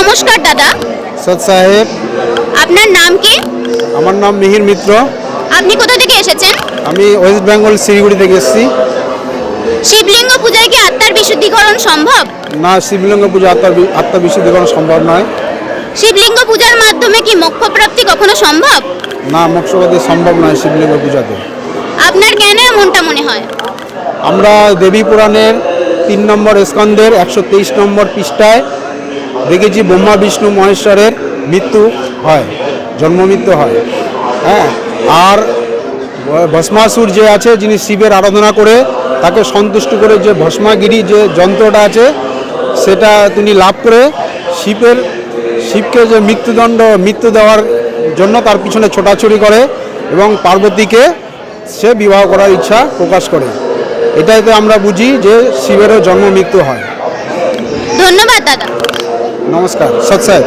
নমস্কার দাদা। সৎ সাহেব। আপনার নাম কি? আমার নাম মিহির মিত্র। আপনি কোথা থেকে এসেছেন? আমি ওয়েস্ট বেঙ্গল শিলিগুড়ি থেকে এসেছি। শিবলিঙ্গ পূজায় কি আত্মার বিশুদ্ধিকরণ সম্ভব? না, শিবলিঙ্গ পূজা আত্মা বিশুদ্ধিকরণ সম্ভব নয়। শিবলিঙ্গ পূজার মাধ্যমে কি মোক্ষ প্রাপ্তি কখনো সম্ভব? না, মোক্ষপ্রাপ্তি সম্ভব নয় শিবলিঙ্গ পূজাতে। আপনার কেন এমনটা মনে হয়? আমরা দেবী পুরাণের 3 নম্বর স্কন্ধের 123 নম্বর পৃষ্ঠায় দেখেছি ব্রহ্মা বিষ্ণু মহেশ্বরের মৃত্যু হয়, জন্ম মৃত্যু হয়। হ্যাঁ, আর ভস্মাসুর যে আছে, যিনি শিবের আরাধনা করে তাকে সন্তুষ্ট করে যে ভস্মাগিরি যে যন্ত্রটা আছে সেটা তিনি লাভ করে শিবকে যে মৃত্যু দেওয়ার জন্য তার পিছনে ছোটাছুটি করে এবং পার্বতীকে সে বিবাহ করার ইচ্ছা প্রকাশ করে। এটাইতে আমরা বুঝি যে শিবেরও জন্ম মৃত্যু হয়। ধন্যবাদ দাদা। নমস্কার। সৎ সাহেব।